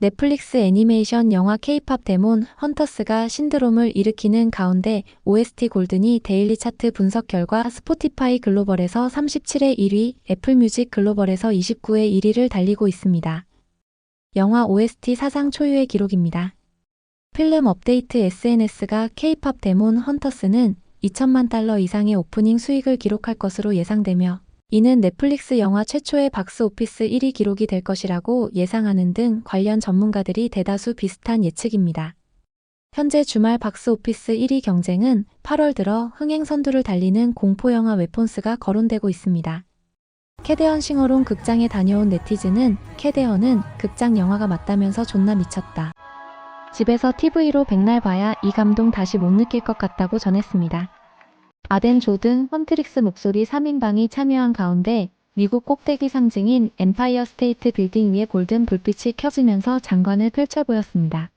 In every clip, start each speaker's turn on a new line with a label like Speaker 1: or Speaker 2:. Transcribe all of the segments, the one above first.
Speaker 1: 넷플릭스 애니메이션 영화 K-팝 데몬 헌터스가 신드롬을 일으키는 가운데 OST 골든이 데일리 차트 분석 결과 스포티파이 글로벌에서 37회 1위, 애플뮤직 글로벌에서 29회 1위를 달리고 있습니다. 영화 OST 사상 초유의 기록입니다. 필름 업데이트 SNS가 K-팝 데몬 헌터스는 2천만 달러 이상의 오프닝 수익을 기록할 것으로 예상되며 이는 넷플릭스 영화 최초의 박스오피스 1위 기록이 될 것이라고 예상하는 등 관련 전문가들이 대다수 비슷한 예측입니다. 현재 주말 박스오피스 1위 경쟁은 8월 들어 흥행 선두를 달리는 공포영화 웨폰스가 거론되고 있습니다. 캐대헌 싱어롱 극장에 다녀온 네티즌은 캐대헌은 극장 영화가 맞다면서 존나 미쳤다. 집에서 TV로 백날 봐야 이 감동 다시 못 느낄 것 같다고 전했습니다. 아덴 조든 헌트릭스 목소리 3인방이 참여한 가운데 미국 꼭대기 상징인 엠파이어 스테이트 빌딩 위에 골든 불빛이 켜지면서 장관을 펼쳐 보였습니다.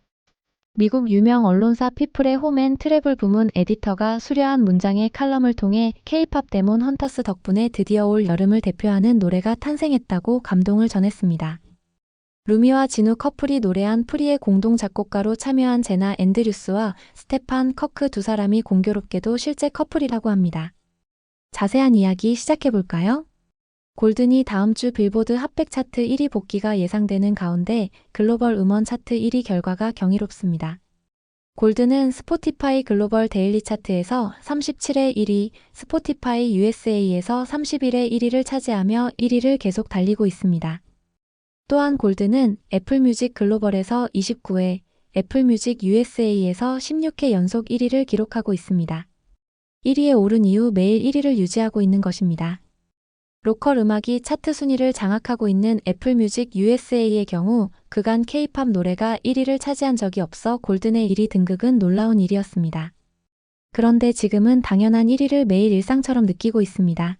Speaker 1: 미국 유명 언론사 피플의 홈 앤 트래블 부문 에디터가 수려한 문장의 칼럼을 통해 K-팝 데몬 헌터스 덕분에 드디어 올 여름을 대표하는 노래가 탄생했다고 감동을 전했습니다. 루미와 진우 커플이 노래한 프리의 공동 작곡가로 참여한 제나 앤드류스와 스테판 커크 두 사람이 공교롭게도 실제 커플이라고 합니다. 자세한 이야기 시작해볼까요? 골든이 다음 주 빌보드 핫백 차트 1위 복귀가 예상되는 가운데 글로벌 음원 차트 1위 결과가 경이롭습니다. 골든은 스포티파이 글로벌 데일리 차트에서 37회 1위, 스포티파이 USA에서 31회 1위를 차지하며 1위를 계속 달리고 있습니다. 또한 골든은 애플뮤직 글로벌에서 29회, 애플뮤직 USA에서 16회 연속 1위를 기록하고 있습니다. 1위에 오른 이후 매일 1위를 유지하고 있는 것입니다. 로컬 음악이 차트 순위를 장악하고 있는 애플뮤직 USA의 경우 그간 K-팝 노래가 1위를 차지한 적이 없어 골든의 1위 등극은 놀라운 일이었습니다. 그런데 지금은 당연한 1위를 매일 일상처럼 느끼고 있습니다.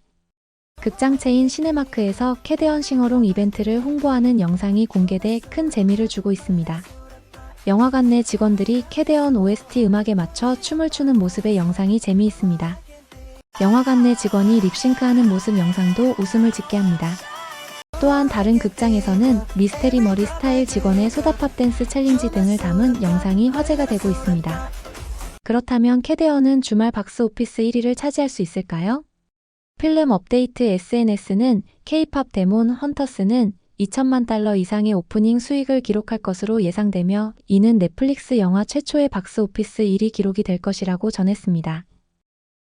Speaker 1: 극장 체인 시네마크에서 캐대헌 싱어롱 이벤트를 홍보하는 영상이 공개돼 큰 재미를 주고 있습니다. 영화관 내 직원들이 캐대헌 OST 음악에 맞춰 춤을 추는 모습의 영상이 재미있습니다. 영화관 내 직원이 립싱크하는 모습 영상도 웃음을 짓게 합니다. 또한 다른 극장에서는 미스테리 머리 스타일 직원의 소다팝 댄스 챌린지 등을 담은 영상이 화제가 되고 있습니다. 그렇다면 캐대헌은 주말 박스오피스 1위를 차지할 수 있을까요? 필름 업데이트 SNS는 K-팝 데몬 헌터스는 2천만 달러 이상의 오프닝 수익을 기록할 것으로 예상되며 이는 넷플릭스 영화 최초의 박스오피스 1위 기록이 될 것이라고 전했습니다.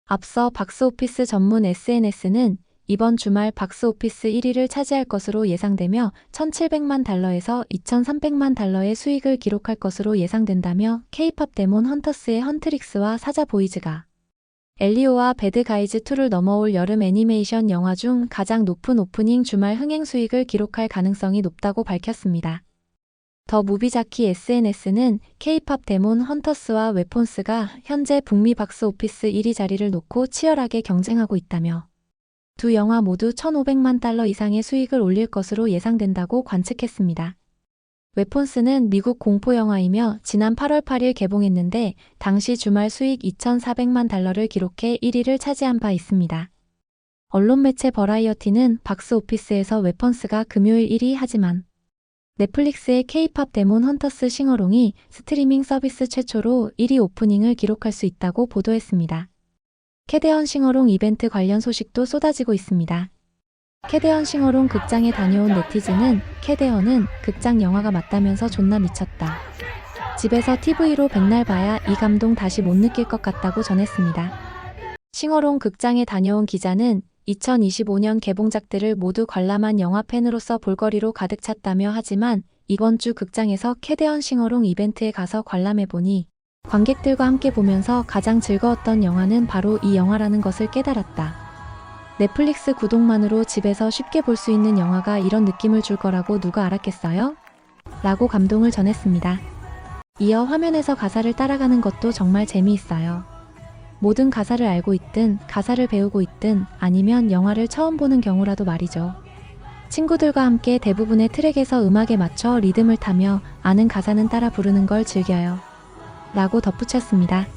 Speaker 1: 앞서 박스오피스 전문 SNS는 이번 주말 박스오피스 1위를 차지할 것으로 예상되며 1,700만 달러에서 2,300만 달러의 수익을 기록할 것으로 예상된다며 K-팝 데몬 헌터스의 헌트릭스와 사자 보이즈가 엘리오와 배드 가이즈 2를 넘어올 여름 애니메이션 영화 중 가장 높은 오프닝 주말 흥행 수익을 기록할 가능성이 높다고 밝혔습니다. 더 무비자키 SNS는 K-팝 데몬 헌터스와 웨폰스가 현재 북미 박스오피스 1위 자리를 놓고 치열하게 경쟁하고 있다며 두 영화 모두 1,500만 달러 이상의 수익을 올릴 것으로 예상된다고 관측했습니다. 웨폰스는 미국 공포영화이며 지난 8월 8일 개봉했는데 당시 주말 수익 2,400만 달러를 기록해 1위를 차지한 바 있습니다. 언론 매체 버라이어티는 박스오피스에서 웨폰스가 금요일 1위 하지만 넷플릭스의 K-팝 데몬 헌터스 싱어롱이 스트리밍 서비스 최초로 1위 오프닝을 기록할 수 있다고 보도했습니다. 캐대헌 싱어롱 이벤트 관련 소식도 쏟아지고 있습니다. 캐대헌 싱어롱 극장에 다녀온 네티즌은 캐대헌은 극장 영화가 맞다면서 존나 미쳤다. 집에서 TV로 백날 봐야 이 감동 다시 못 느낄 것 같다고 전했습니다. 싱어롱 극장에 다녀온 기자는 2025년 개봉작들을 모두 관람한 영화 팬으로서 볼거리로 가득 찼다며 하지만 이번 주 극장에서 캐대헌 싱어롱 이벤트에 가서 관람해보니 관객들과 함께 보면서 가장 즐거웠던 영화는 바로 이 영화라는 것을 깨달았다. 넷플릭스 구독만으로 집에서 쉽게 볼 수 있는 영화가 이런 느낌을 줄 거라고 누가 알았겠어요? 라고 감동을 전했습니다. 이어 화면에서 가사를 따라가는 것도 정말 재미있어요. 모든 가사를 알고 있든 가사를 배우고 있든 아니면 영화를 처음 보는 경우라도 말이죠. 친구들과 함께 대부분의 트랙에서 음악에 맞춰 리듬을 타며 아는 가사는 따라 부르는 걸 즐겨요. 라고 덧붙였습니다.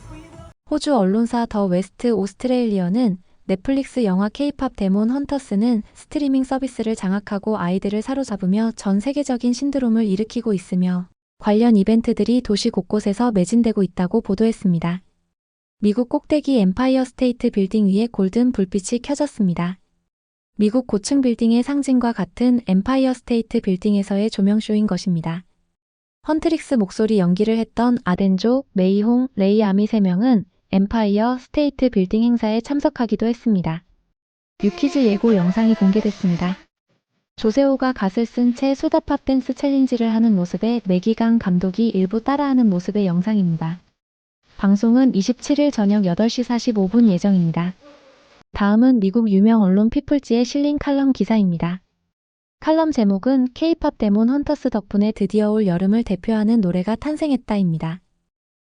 Speaker 1: 호주 언론사 더 웨스트 오스트레일리언은 넷플릭스 영화 K-팝 데몬 헌터스는 스트리밍 서비스를 장악하고 아이들을 사로잡으며 전 세계적인 신드롬을 일으키고 있으며 관련 이벤트들이 도시 곳곳에서 매진되고 있다고 보도했습니다. 미국 꼭대기 엠파이어 스테이트 빌딩 위에 골든 불빛이 켜졌습니다. 미국 고층 빌딩의 상징과 같은 엠파이어 스테이트 빌딩에서의 조명쇼인 것입니다. 헌트릭스 목소리 연기를 했던 아덴조, 메이홍, 레이 아미 3명은 엠파이어 스테이트 빌딩 행사에 참석하기도 했습니다. 유키즈 예고 영상이 공개됐습니다. 조세호가 갓을 쓴 채 수다팝 댄스 챌린지를 하는 모습에 매기강 감독이 일부 따라하는 모습의 영상입니다. 방송은 27일 저녁 8시 45분 예정입니다. 다음은 미국 유명 언론 피플지에 실린 칼럼 기사입니다. 칼럼 제목은 K-팝 데몬 헌터스 덕분에 드디어 올 여름을 대표하는 노래가 탄생했다입니다.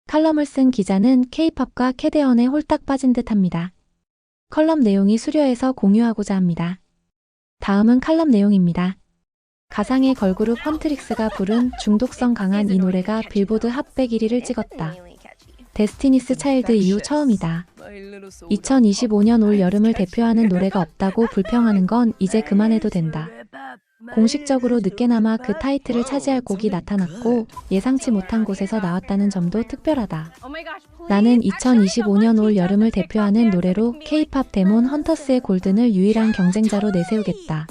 Speaker 1: 칼럼을 쓴 기자는 K-팝과 캐대언에 홀딱 빠진 듯합니다. 컬럼 내용이 수려해서 공유하고자 합니다. 다음은 칼럼 내용입니다. 가상의 걸그룹 헌트릭스가 부른 중독성 강한 이 노래가 빌보드 핫 100 1위를 찍었다. 데스티니스 차일드 이후 처음이다. 2025년 올 여름을 대표하는 노래가 없다고 불평하는 건 이제 그만해도 된다. 공식적으로 늦게나마 그 타이틀을 차지할 곡이 나타났고 예상치 못한 곳에서 나왔다는 점도 특별하다. 나는 2025년 올 여름을 대표하는 노래로 K-팝 데몬 헌터스의 골든을 유일한 경쟁자로 내세우겠다.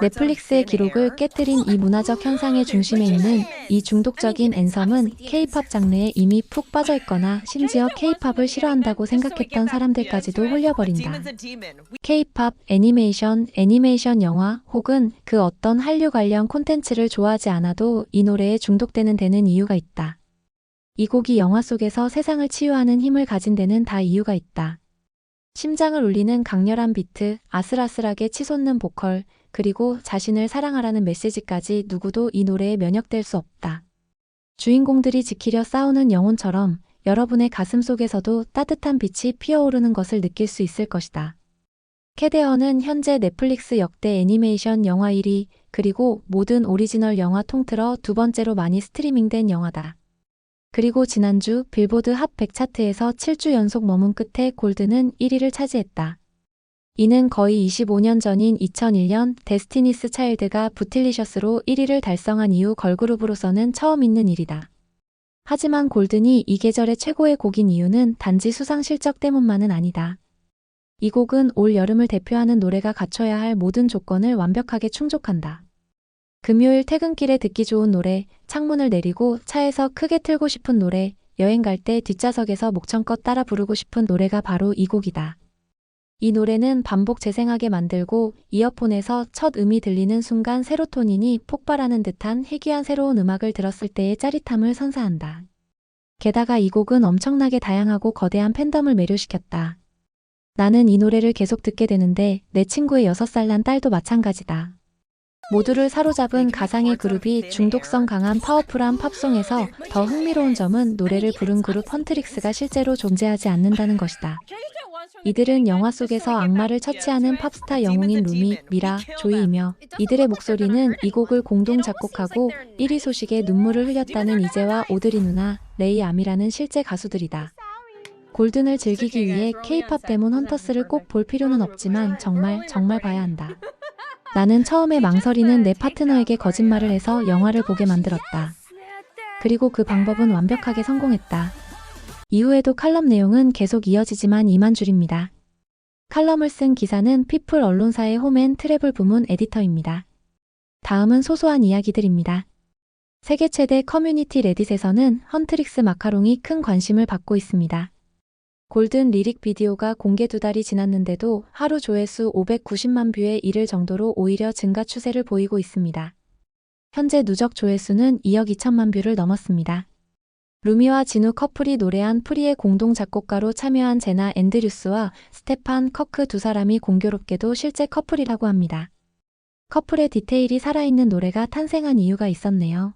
Speaker 1: 넷플릭스의 기록을 깨뜨린 이 문화적 현상의 중심에 있는 이 중독적인 앤섬은 K-팝 장르에 이미 푹 빠져 있거나 심지어 K-팝을 싫어한다고 생각했던 사람들까지도 홀려버린다. K-팝, 애니메이션 영화 혹은 그 어떤 한류 관련 콘텐츠를 좋아하지 않아도 이 노래에 중독되는 데는 이유가 있다. 이 곡이 영화 속에서 세상을 치유하는 힘을 가진 데는 다 이유가 있다. 심장을 울리는 강렬한 비트, 아슬아슬하게 치솟는 보컬, 그리고 자신을 사랑하라는 메시지까지 누구도 이 노래에 면역될 수 없다. 주인공들이 지키려 싸우는 영혼처럼 여러분의 가슴 속에서도 따뜻한 빛이 피어오르는 것을 느낄 수 있을 것이다. 캐데언은 현재 넷플릭스 역대 애니메이션 영화 1위, 그리고 모든 오리지널 영화 통틀어 두 번째로 많이 스트리밍된 영화다. 그리고 지난주 빌보드 핫 100 차트에서 7주 연속 머문 끝에 골든은 1위를 차지했다. 이는 거의 25년 전인 2001년 데스티니스 차일드가 부틸리셔스로 1위를 달성한 이후 걸그룹으로서는 처음 있는 일이다. 하지만 골든이 이 계절의 최고의 곡인 이유는 단지 수상 실적 때문만은 아니다. 이 곡은 올 여름을 대표하는 노래가 갖춰야 할 모든 조건을 완벽하게 충족한다. 금요일 퇴근길에 듣기 좋은 노래, 창문을 내리고 차에서 크게 틀고 싶은 노래, 여행 갈 때 뒷좌석에서 목청껏 따라 부르고 싶은 노래가 바로 이 곡이다. 이 노래는 반복 재생하게 만들고 이어폰에서 첫 음이 들리는 순간 세로토닌이 폭발하는 듯한 희귀한 새로운 음악을 들었을 때의 짜릿함을 선사한다. 게다가 이 곡은 엄청나게 다양하고 거대한 팬덤을 매료시켰다. 나는 이 노래를 계속 듣게 되는데 내 친구의 6살 난 딸도 마찬가지다. 모두를 사로잡은 가상의 그룹이 중독성 강한 파워풀한 팝송에서 더 흥미로운 점은 노래를 부른 그룹 헌트릭스가 실제로 존재하지 않는다는 것이다. 이들은 영화 속에서 악마를 처치하는 팝스타 영웅인 루미, 미라, 조이이며 이들의 목소리는 이 곡을 공동 작곡하고 1위 소식에 눈물을 흘렸다는 이재와 오드리 누나, 레이 아미라는 실제 가수들이다. 골든을 즐기기 위해 K-팝 데몬 헌터스를 꼭 볼 필요는 없지만 정말 봐야 한다. 나는 처음에 망설이는 내 파트너에게 거짓말을 해서 영화를 보게 만들었다. 그리고 그 방법은 완벽하게 성공했다. 이후에도 칼럼 내용은 계속 이어지지만 2만 줄입니다. 칼럼을 쓴 기사는 피플 언론사의 홈앤 트래블 부문 에디터입니다. 다음은 소소한 이야기들입니다. 세계 최대 커뮤니티 레딧에서는 헌트릭스 마카롱이 큰 관심을 받고 있습니다. 골든 리릭 비디오가 공개 2달이 지났는데도 하루 조회수 590만 뷰에 이를 정도로 오히려 증가 추세를 보이고 있습니다. 현재 누적 조회수는 2억 2천만 뷰를 넘었습니다. 루미와 진우 커플이 노래한 프리의 공동 작곡가로 참여한 제나 앤드류스와 스테판 커크 두 사람이 공교롭게도 실제 커플이라고 합니다. 커플의 디테일이 살아있는 노래가 탄생한 이유가 있었네요.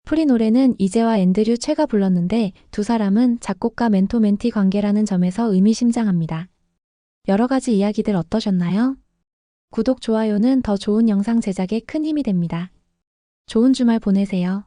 Speaker 1: 프리 노래는 이재와 앤드류 최가 불렀는데 두 사람은 작곡가 멘토 멘티 관계라는 점에서 의미심장합니다. 여러 가지 이야기들 어떠셨나요? 구독, 좋아요는 더 좋은 영상 제작에 큰 힘이 됩니다. 좋은 주말 보내세요.